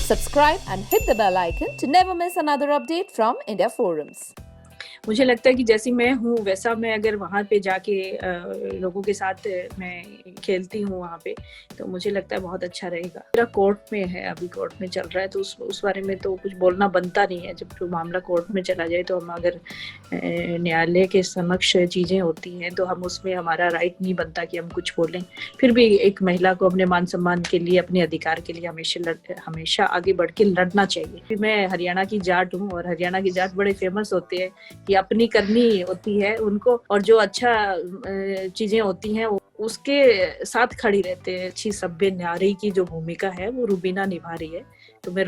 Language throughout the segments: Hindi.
Subscribe and hit the bell icon to never miss another update from India Forums. मुझे लगता है कि जैसी मैं हूँ वैसा मैं अगर वहाँ पे जाके लोगों के साथ मैं खेलती हूँ वहाँ पे, तो मुझे लगता है बहुत अच्छा रहेगा। मेरा कोर्ट में है, अभी कोर्ट में चल रहा है, तो उस बारे में तो कुछ बोलना बनता नहीं है। जब जो मामला कोर्ट में चला जाए तो हम अगर न्यायालय के समक्ष चीज़ें होती हैं तो हम उसमें हमारा राइट नहीं बनता कि हम कुछ बोलें। फिर भी एक महिला को अपने मान सम्मान के लिए, अपने अधिकार के लिए हमेशा आगे बढ़ के लड़ना चाहिए। मैं हरियाणा की जाट हूँ और हरियाणा की जाट बड़े फेमस होते हैं कि अपनी करनी होती है उनको, और जो अच्छा चीजें होती हैं उसके साथ खड़ी रहते हैं। अच्छी सभ्य नारी की जो भूमिका है वो रूबीना निभा रही है, तो मैं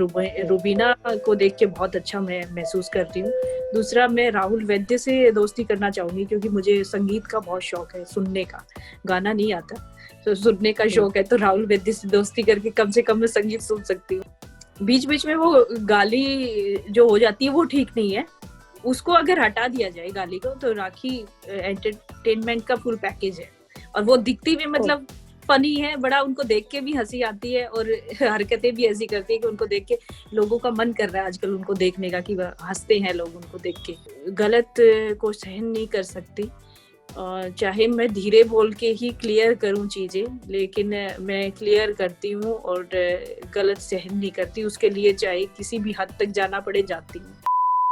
रूबीना को देख के बहुत अच्छा मैं महसूस करती हूँ। दूसरा, मैं राहुल वैद्य से दोस्ती करना चाहूंगी क्योंकि मुझे संगीत का बहुत शौक है, सुनने का। गाना नहीं आता तो सुनने का शौक है, तो राहुल वैद्य से दोस्ती करके कम से कम मैं संगीत सुन सकती हूँ। बीच बीच में वो गाली जो हो जाती है वो ठीक नहीं है, उसको अगर हटा दिया जाए गाली को, तो राखी एंटरटेनमेंट का फुल पैकेज है। और वो दिखती भी मतलब फनी है, बड़ा उनको देख के भी हंसी आती है और हरकतें भी ऐसी करती है कि उनको देख के लोगों का मन कर रहा है आजकल उनको देखने का, कि हंसते हैं लोग उनको देख के। गलत को सहन नहीं कर सकती, चाहे मैं धीरे बोल के ही क्लियर करूं चीजें, लेकिन मैं क्लियर करती हूँ और गलत सहन नहीं करती। उसके लिए चाहे किसी भी हद तक जाना पड़े, जाती हूँ।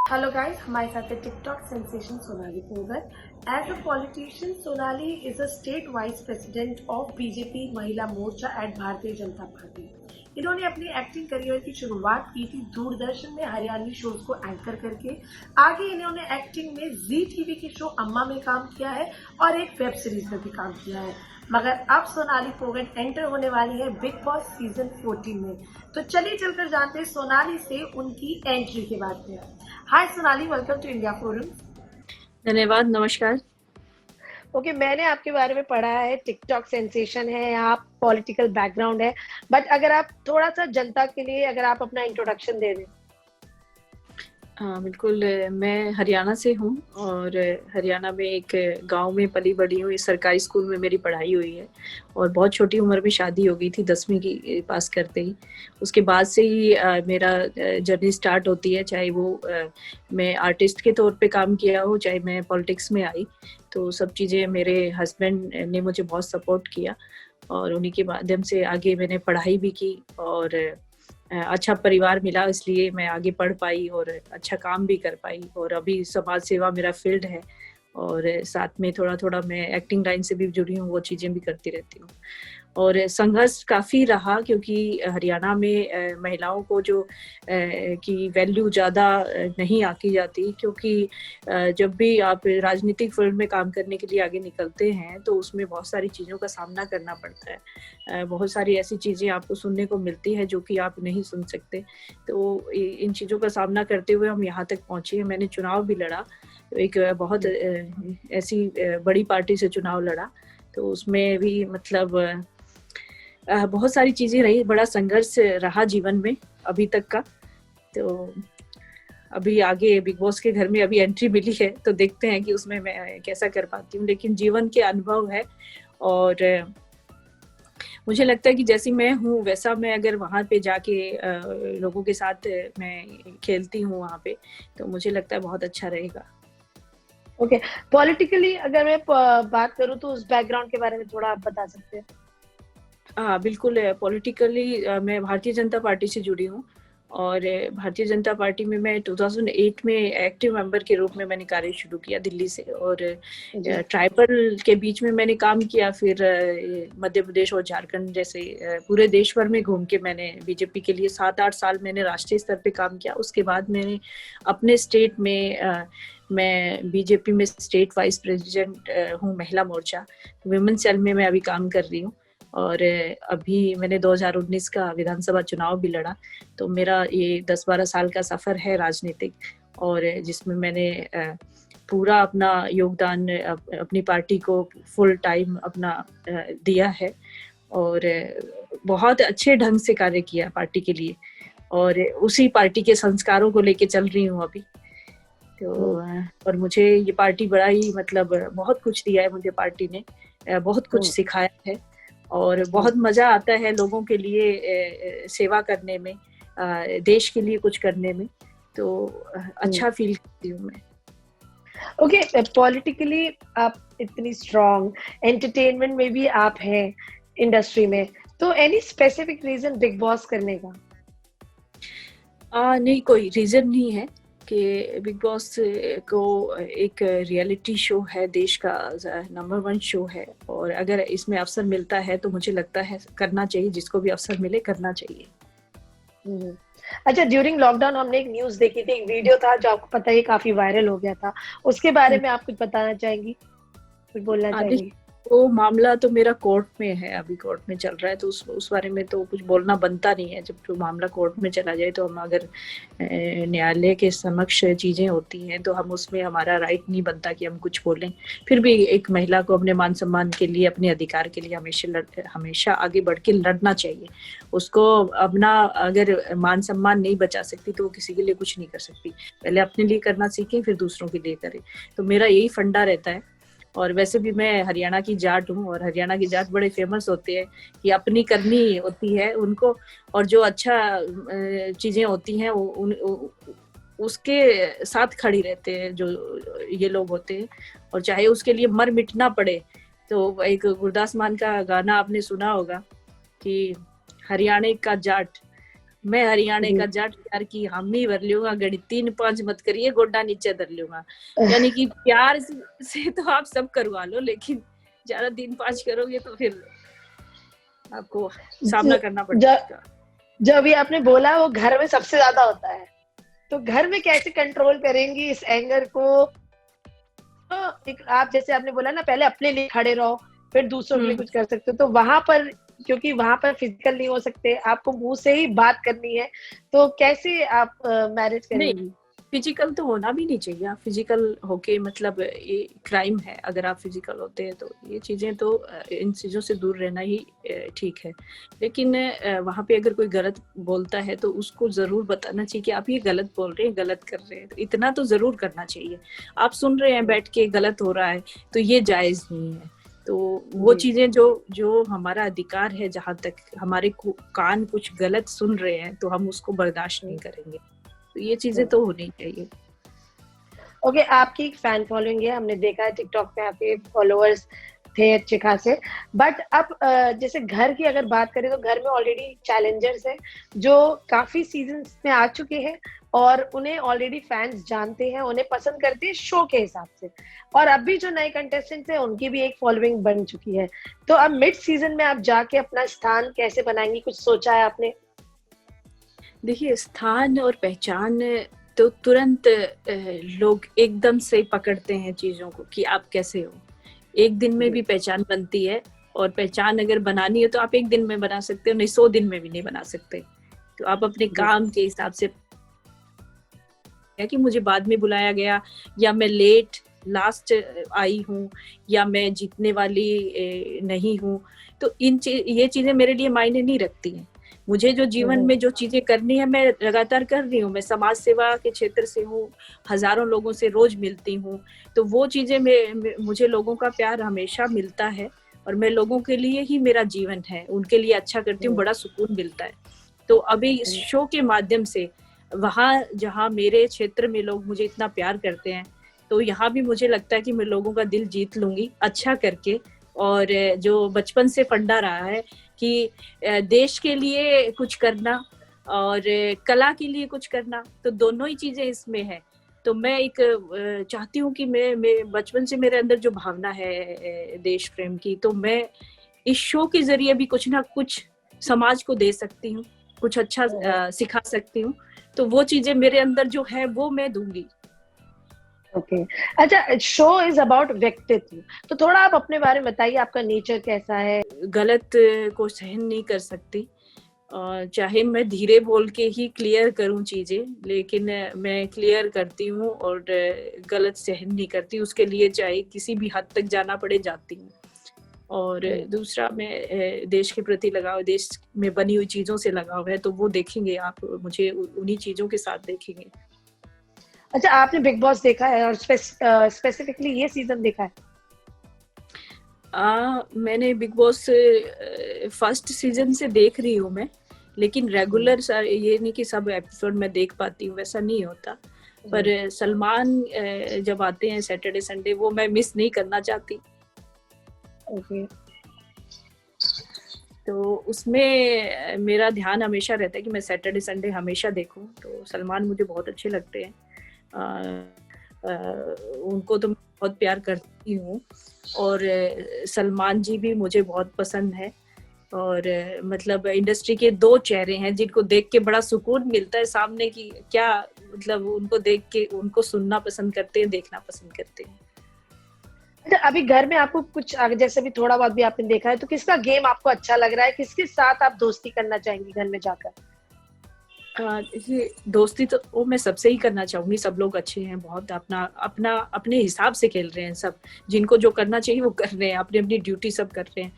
Hello guys, हमारे साथ है TikTok sensation Sonali Phogat. As a politician, Sonali is a state vice president of BJP महिला मोर्चा एट भारतीय जनता पार्टी। इन्होंने अपनी एक्टिंग करियर की शुरुआत की थी दूरदर्शन में हरियाणवी शोज को एंकर करके। आगे इन्होंने एक्टिंग में जी टीवी के शो अम्मा में काम किया है और एक वेब सीरीज में भी काम किया है। मगर अब सोनाली पोगट एंटर होने वाली है बिग बॉस सीजन 14 में। तो चलिए चलकर जानते हैं सोनाली से उनकी एंट्री के बारे में। Hi Sonali, welcome to India forum. धन्यवाद, नमस्कार। ओके, मैंने आपके बारे में पढ़ा है, टिकटॉक सेंसेशन है, आप पॉलिटिकल बैकग्राउंड है, बट अगर आप थोड़ा सा जनता के लिए अगर आप अपना इंट्रोडक्शन दे दें। हाँ बिल्कुल, मैं हरियाणा से हूँ और हरियाणा में एक गांव में पली बड़ी हूँ। इस सरकारी स्कूल में मेरी पढ़ाई हुई है और बहुत छोटी उम्र में शादी हो गई थी, 10वीं की पास करते ही। उसके बाद से ही मेरा जर्नी स्टार्ट होती है, चाहे वो मैं आर्टिस्ट के तौर पे काम किया हो, चाहे मैं पॉलिटिक्स में आई। तो सब चीज़ें मेरे हस्बैंड ने मुझे बहुत सपोर्ट किया और उन्हीं के माध्यम से आगे मैंने पढ़ाई भी की और अच्छा परिवार मिला, इसलिए मैं आगे पढ़ पाई और अच्छा काम भी कर पाई। और अभी समाज सेवा मेरा फील्ड है और साथ में थोड़ा थोड़ा मैं एक्टिंग लाइन से भी जुड़ी हूँ, वो चीज़ें भी करती रहती हूँ। और संघर्ष काफ़ी रहा क्योंकि हरियाणा में महिलाओं को जो की वैल्यू ज़्यादा नहीं आकी जाती, क्योंकि जब भी आप राजनीतिक फील्ड में काम करने के लिए आगे निकलते हैं तो उसमें बहुत सारी चीज़ों का सामना करना पड़ता है। बहुत सारी ऐसी चीज़ें आपको सुनने को मिलती है जो कि आप नहीं सुन सकते। तो इन चीज़ों का सामना करते हुए हम यहाँ तक पहुँचे हैं। मैंने चुनाव भी लड़ा, एक बहुत ऐसी बड़ी पार्टी से चुनाव लड़ा, तो उसमें भी मतलब बहुत सारी चीजें रही, बड़ा संघर्ष रहा जीवन में अभी तक का। तो अभी आगे बिग बॉस के घर में अभी एंट्री मिली है, तो देखते हैं कि उसमें मैं कैसा कर पाती हूँ। लेकिन जीवन के अनुभव है और मुझे लगता है कि जैसी मैं हूँ वैसा मैं अगर वहाँ पे जाके लोगों के साथ मैं खेलती हूँ वहाँ पे, तो मुझे लगता है बहुत अच्छा रहेगा। ओके, पॉलिटिकली अगर मैं बात करूँ तो उस बैकग्राउंड के बारे में थोड़ा आप बता सकते हैं? हाँ बिल्कुल, पॉलिटिकली मैं भारतीय जनता पार्टी से जुड़ी हूँ और भारतीय जनता पार्टी में मैं 2008 में एक्टिव मेंबर के रूप में मैंने कार्य शुरू किया दिल्ली से। और ट्राइबल के बीच में मैंने काम किया, फिर मध्य प्रदेश और झारखंड जैसे पूरे देश भर में घूम के मैंने बीजेपी के लिए 7-8 साल मैंने राष्ट्रीय स्तर पे काम किया। उसके बाद मैंने अपने स्टेट में मैं बीजेपी में स्टेट वाइस प्रेसिडेंट हूँ महिला मोर्चा, विमेन सेल में मैं अभी काम कर रही हूँ। और अभी मैंने 2019 का विधानसभा चुनाव भी लड़ा। तो मेरा ये 10-12 साल का सफ़र है राजनीतिक, और जिसमें मैंने पूरा अपना योगदान अपनी पार्टी को फुल टाइम अपना दिया है और बहुत अच्छे ढंग से कार्य किया पार्टी के लिए, और उसी पार्टी के संस्कारों को लेके चल रही हूँ अभी। तो और मुझे ये पार्टी बड़ा ही मतलब बहुत कुछ दिया है मुझे पार्टी ने, बहुत कुछ सिखाया है और बहुत मजा आता है लोगों के लिए सेवा करने में। देश के लिए कुछ करने में, तो अच्छा फील करती हूँ मैं। ओके, पॉलिटिकली आप इतनी स्ट्रॉन्ग, एंटरटेनमेंट में भी आप हैं इंडस्ट्री में, तो any specific reason Bigg Boss करने का? नहीं, कोई रीजन नहीं है कि बिग बॉस को एक रियलिटी शो है, देश का नंबर 1 शो है, और अगर इसमें अवसर मिलता है तो मुझे लगता है करना चाहिए, जिसको भी अवसर मिले करना चाहिए। अच्छा, ड्यूरिंग लॉकडाउन हमने एक न्यूज देखी थी, एक वीडियो था जो आपको पता है काफी वायरल हो गया था, उसके बारे में आप कुछ बताना चाहेंगी, कुछ बोलना चाहेंगी? वो मामला तो मेरा कोर्ट में है, अभी कोर्ट में चल रहा है, तो उस बारे में तो कुछ बोलना बनता नहीं है। जब जो मामला कोर्ट में चला जाए तो हम अगर न्यायालय के समक्ष चीजें होती हैं तो हम उसमें, हमारा राइट नहीं बनता कि हम कुछ बोलें। फिर भी एक महिला को अपने मान सम्मान के लिए, अपने अधिकार के लिए हमेशा आगे बढ़ के लड़ना चाहिए। उसको अपना अगर मान सम्मान नहीं बचा सकती तो वो किसी के लिए कुछ नहीं कर सकती। पहले अपने लिए करना सीखें, फिर दूसरों के लिए करें। तो मेरा यही फंडा रहता है। और वैसे भी मैं हरियाणा की जाट हूँ, और हरियाणा की जाट बड़े फेमस होते हैं कि अपनी करनी होती है उनको, और जो अच्छा चीजें होती हैं उसके साथ खड़ी रहते हैं जो ये लोग होते हैं, और चाहे उसके लिए मर मिटना पड़े। तो एक गुरदास मान का गाना आपने सुना होगा कि हरियाणा का जाट, मैं हरियाणा का जाट, प्यार की हामी भर लूंगा, घड़ी 3-5 मत करिए, गोड्डा नीचे धर लूंगा। यानी कि प्यार से तो आप सब करवा लो, लेकिन ज्यादा 3-5 करोगे तो फिर आपको सामना करना पड़ेगा। जो अभी आपने बोला वो घर में सबसे ज्यादा होता है, तो घर में कैसे कंट्रोल करेंगी इस एंगर को? तो एक आप जैसे आपने बोला ना, पहले अपने लिए खड़े रहो, फिर दूसरों के लिए कुछ कर सकते हो, तो वहां पर, क्योंकि वहां पर फिजिकल नहीं हो सकते, आपको मुंह से ही बात करनी है, तो कैसे आप मैनेज करेंगी? फिजिकल तो होना भी नहीं चाहिए। आप फिजिकल होके, मतलब ये क्राइम है अगर आप फिजिकल होते हैं, तो ये चीजें तो, इन चीजों से दूर रहना ही ठीक है। लेकिन वहां पे अगर कोई गलत बोलता है तो उसको जरूर बताना चाहिए कि आप ये गलत बोल रहे हैं, गलत कर रहे हैं, तो इतना तो जरूर करना चाहिए। आप सुन रहे हैं बैठ के गलत हो रहा है तो ये जायज नहीं है। तो वो चीजें जो हमारा अधिकार है, जहां तक हमारे कान कुछ गलत सुन रहे हैं तो हम उसको बर्दाश्त नहीं करेंगे। तो ये चीजें तो होनी चाहिए। ओके, आपकी एक फैन फॉलोइंग है, हमने देखा है टिकटॉक पे आपके फॉलोअर्स थे अच्छे खासे, बट अब जैसे घर की अगर बात करें तो घर में ऑलरेडी चैलेंजर्स हैं जो काफी सीजन्स में आ चुके हैं, और उन्हें ऑलरेडी फैंस जानते हैं, उन्हें पसंद करते हैं शो के हिसाब से, और अभी जो नए कंटेस्टेंट्स हैं उनकी भी एक फॉलोइंग बन चुकी है। तो अब मिड सीजन में आप जाके अपना स्थान कैसे बनाएंगी, कुछ सोचा है आपने? देखिए, स्थान और पहचान तो तुरंत लोग एकदम से पकड़ते हैं चीजों को कि आप कैसे हो। एक दिन में भी पहचान बनती है, और पहचान अगर बनानी है तो आप एक दिन में बना सकते हो, नहीं 100 दिन में भी नहीं बना सकते। तो आप अपने काम के हिसाब से, कि मुझे बाद में बुलाया गया, या मैं लास्ट आई हूँ, या मैं जीतने वाली नहीं हूँ, तो ये चीजें मेरे लिए मायने नहीं रखती हैं। मुझे जो जीवन में जो चीजें करनी है मैं लगातार कर रही हूँ। मैं समाज सेवा के क्षेत्र से हूँ, हजारों लोगों से रोज मिलती हूँ, तो वो चीजें मुझे लोगों का प्यार हमेशा मिलता है, और मैं लोगों के लिए ही मेरा जीवन है, उनके लिए अच्छा करती हूँ, बड़ा सुकून मिलता है। तो अभी इस शो के माध्यम से वहाँ जहाँ मेरे क्षेत्र में लोग मुझे इतना प्यार करते हैं, तो यहाँ भी मुझे लगता है कि मैं लोगों का दिल जीत लूंगी अच्छा करके। और जो बचपन से फंडा रहा है कि देश के लिए कुछ करना और कला के लिए कुछ करना, तो दोनों ही चीजें इसमें है। तो मैं एक चाहती हूँ कि मैं बचपन से मेरे अंदर जो भावना है देश प्रेम की, तो मैं इस शो के जरिए भी कुछ ना कुछ समाज को दे सकती हूँ, कुछ अच्छा सिखा सकती हूँ। तो वो चीजें मेरे अंदर जो है वो मैं दूंगी। ओके, अच्छा, शो इज अबाउट व्यक्तित्व, तो थोड़ा आप अपने बारे में बताइए, आपका नेचर कैसा है? गलत को सहन नहीं कर सकती, चाहे मैं धीरे बोल के ही क्लियर करूं चीजें, लेकिन मैं क्लियर करती हूँ, और गलत सहन नहीं करती। उसके लिए चाहे किसी भी हद तक जाना पड़े जाती हूँ। और दूसरा, मैं देश के प्रति लगाव, देश में बनी हुई चीजों से लगाव है, तो वो देखेंगे आप मुझे उन्हीं चीजों के साथ देखेंगे। अच्छा, आपने बिग बॉस देखा है, और स्पेसिफिकली ये सीजन देखा है? मैंने बिग बॉस फर्स्ट सीजन से देख रही हूँ मैं, लेकिन रेगुलर ये नहीं कि सब एपिसोड मैं देख पाती हूँ, वैसा नहीं होता। पर सलमान जब आते हैं सैटरडे संडे, वो मैं मिस नहीं करना चाहती। ओके। तो उसमें मेरा ध्यान हमेशा रहता है कि मैं सैटरडे संडे हमेशा देखूं। तो सलमान मुझे बहुत अच्छे लगते हैं। उनको तो मैं बहुत प्यार करती हूँ, और सलमान जी भी मुझे बहुत पसंद है। और मतलब इंडस्ट्री के दो चेहरे हैं जिनको देख के बड़ा सुकून मिलता है सामने की, क्या मतलब उनको देख के उनको सुनना पसंद करते हैं, देखना पसंद करते हैं। अच्छा, अभी घर में आपको कुछ जैसे भी थोड़ा बहुत भी आपने देखा है, तो किसका गेम आपको अच्छा लग रहा है, किसके साथ आप दोस्ती करना चाहेंगी घर में जाकर? ये दोस्ती तो वो मैं सबसे ही करना चाहूंगी। सब लोग अच्छे हैं, बहुत अपना अपना अपने हिसाब से खेल रहे हैं सब। जिनको जो करना चाहिए वो कर रहे हैं, अपनी अपनी ड्यूटी सब कर रहे हैं।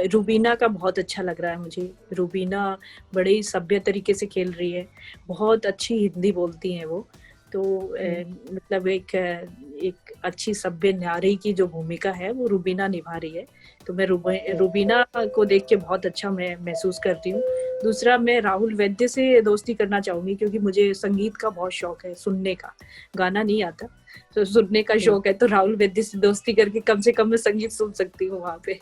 रूबीना का बहुत अच्छा लग रहा है मुझे। रूबीना बड़े ही सभ्य तरीके से खेल रही है, बहुत अच्छी हिंदी बोलती हैं वो। तो मतलब एक अच्छी सभ्य नारी की जो भूमिका है वो रूबीना निभा रही है। तो मैं रूबीना को देख के बहुत अच्छा मैं महसूस करती हूँ। दूसरा, मैं राहुल वैद्य से दोस्ती करना चाहूंगी, क्योंकि मुझे संगीत का बहुत शौक है, सुनने का। गाना नहीं आता तो सुनने का शौक है। तो राहुल वैद्य से दोस्ती करके कम से कम मैं संगीत सुन सकती हूँ वहां पे।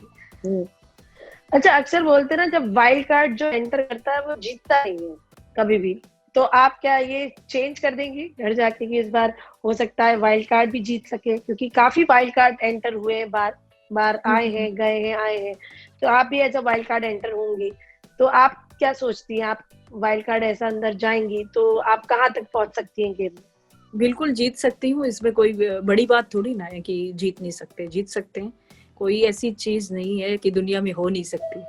अच्छा, अक्सर बोलते हैं ना, जब वाइल्ड कार्ड जो एंटर करता है वो जीतता नहीं है कभी भी। तो आप क्या ये चेंज कर देंगी घर जाके कि इस बार हो सकता है वाइल्ड कार्ड भी जीत सके? क्योंकि काफी वाइल्ड कार्ड एंटर हुए हैं, बार बार आए हैं, गए हैं, आए हैं। तो आप भी as a wild card enter होंगी, तो आप क्या सोचती हैं? आप वाइल्ड कार्ड ऐसा अंदर जाएंगी तो आप कहाँ तक पहुंच सकती हैं गेम में? बिल्कुल जीत सकती हूँ, इसमें कोई बड़ी बात थोड़ी ना है कि जीत नहीं सकते। जीत सकते हैं, कोई ऐसी चीज नहीं है कि दुनिया में हो नहीं सकती।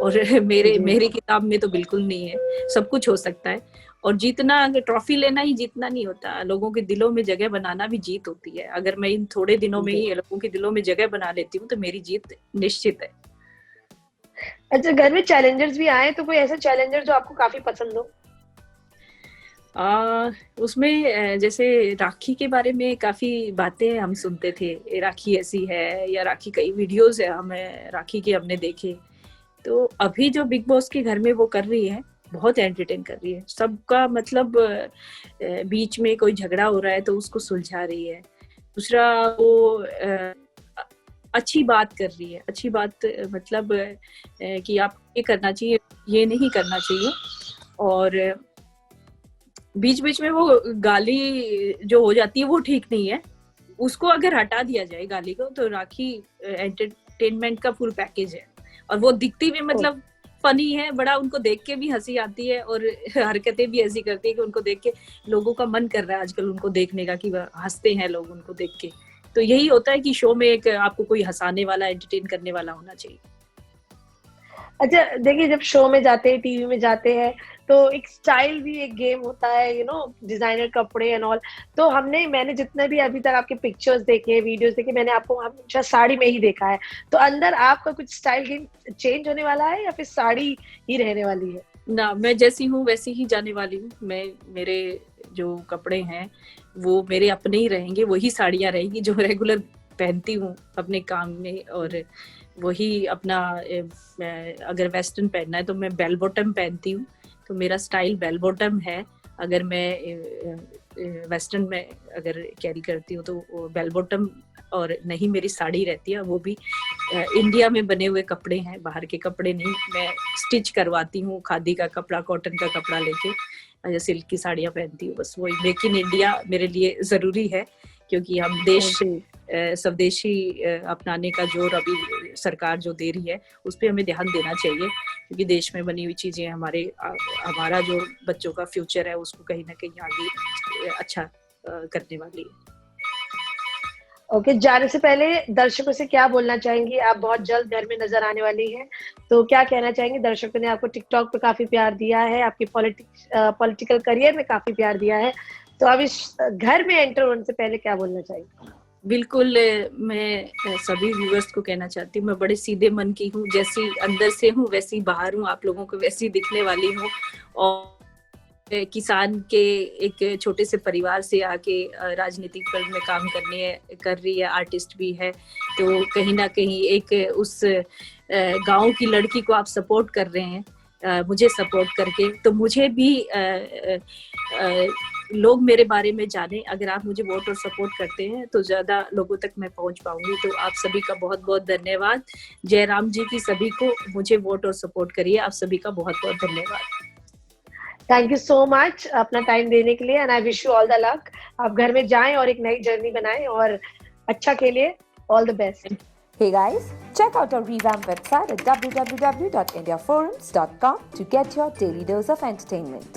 और मेरी किताब में तो बिल्कुल नहीं है, सब कुछ हो सकता है। और जीतना, ट्रॉफी लेना ही जीतना नहीं होता, लोगों के दिलों में जगह बनाना भी जीत होती है। अगर मैं इन थोड़े दिनों में ही लोगों के दिलों में जगह बना लेती हूँ तो मेरी जीत निश्चित है। अच्छा, घर में चैलेंजर्स भी आए, तो कोई ऐसा चैलेंजर जो आपको काफी पसंद हो? उसमें जैसे राखी के बारे में काफी बातें हम सुनते थे, राखी ऐसी है, या राखी कई वीडियोस है हमें राखी के हमने देखे। तो अभी जो बिग बॉस के घर में वो कर रही है, बहुत एंटरटेन कर रही है सबका। मतलब बीच में कोई झगड़ा हो रहा है तो उसको सुलझा रही है। दूसरा, वो अच्छी बात कर रही है। अच्छी बात मतलब कि आप ये करना चाहिए, ये नहीं करना चाहिए। और बीच बीच में वो गाली जो हो जाती है वो ठीक नहीं है, उसको अगर हटा दिया जाए गाली को, तो राखी एंटरटेनमेंट का फुल पैकेज है। और वो दिखती भी मतलब फनी है, बड़ा उनको देख के भी हंसी आती है, और हरकतें भी ऐसी करती है कि उनको देख के लोगों का मन कर रहा है आजकल उनको देखने का, कि हंसते हैं लोग उनको देख के। तो यही होता है कि शो में एक आपको कोई हंसाने वाला, एंटरटेन करने वाला होना चाहिए। अच्छा, देखिए, जब शो में जाते हैं, टीवी में जाते हैं, तो एक स्टाइल भी एक गेम होता है, डिजाइनर कपड़े एंड ऑल। तो मैंने जितने भी अभी तक आपके पिक्चर्स देखे, वीडियोस देखे, मैंने आपको हमेशा साड़ी में ही देखा है। तो अंदर आपका कुछ स्टाइल गेम चेंज होने वाला है या फिर साड़ी ही रहने वाली है? ना, मैं जैसी हूँ वैसी ही जाने वाली हूँ। मेरे जो कपड़े हैं वो मेरे अपने ही रहेंगे, वही साड़ियाँ रहेंगी जो रेगुलर पहनती हूँ अपने काम में। और वही अपना अगर वेस्टर्न पहनना है तो मैं बेल बॉटम पहनती हूँ, तो मेरा स्टाइल बेल बॉटम है। अगर मैं वेस्टर्न में अगर कैरी करती हूँ तो बेल बॉटम, और नहीं मेरी साड़ी रहती है, वो भी इंडिया में बने हुए कपड़े हैं, बाहर के कपड़े नहीं। मैं स्टिच करवाती हूँ, खादी का कपड़ा, कॉटन का कपड़ा लेके सिल्क की साड़ियाँ पहनती हूँ। बस वही मेक इन इंडिया मेरे लिए जरूरी है, क्योंकि हम देश स्वदेशी अपनाने का जोर अभी सरकार जो दे रही है, उस पर हमें ध्यान देना चाहिए। क्योंकि देश में बनी हुई चीजें हमारा जो बच्चों का फ्यूचर है उसको कहीं ना कहीं आगे अच्छा करने वाली है। ओके, जाने से पहले दर्शकों से क्या बोलना चाहेंगी? आप बहुत जल्द घर में नजर आने वाली हैं, तो क्या कहना चाहेंगे? दर्शकों ने आपको टिकटॉक पे काफी प्यार दिया है, आपके पॉलिटिकल करियर में काफी प्यार दिया है, तो अब इस घर में एंटर होने से पहले क्या बोलना चाहेंगे? बिल्कुल, मैं सभी व्यूअर्स को कहना चाहती हूँ, मैं बड़े सीधे मन की हूँ, जैसी अंदर से हूँ वैसी बाहर हूँ, आप लोगों को वैसी दिखने वाली हूँ। और किसान के एक छोटे से परिवार से आके राजनीतिक फील्ड में काम कर रही है, आर्टिस्ट भी है। तो कहीं ना कहीं एक उस गांव की लड़की को आप सपोर्ट कर रहे हैं, मुझे सपोर्ट करके। तो मुझे भी लोग मेरे बारे में जाने, अगर आप मुझे वोट और सपोर्ट करते हैं तो ज्यादा लोगों तक मैं पहुंच पाऊंगी। तो आप सभी का बहुत बहुत धन्यवाद। जयराम जी की सभी को मुझे वोट और सपोर्ट करिए। आप सभी का बहुत बहुत धन्यवाद। थैंक यू सो मच अपना टाइम देने के लिए, and I wish you all the luck. आप घर में जाएं और एक नई जर्नी बनाएं और अच्छा खेलिए। All the best. Hey guys, check out our revamped website at www.indiaforums.com to get your daily dose of entertainment.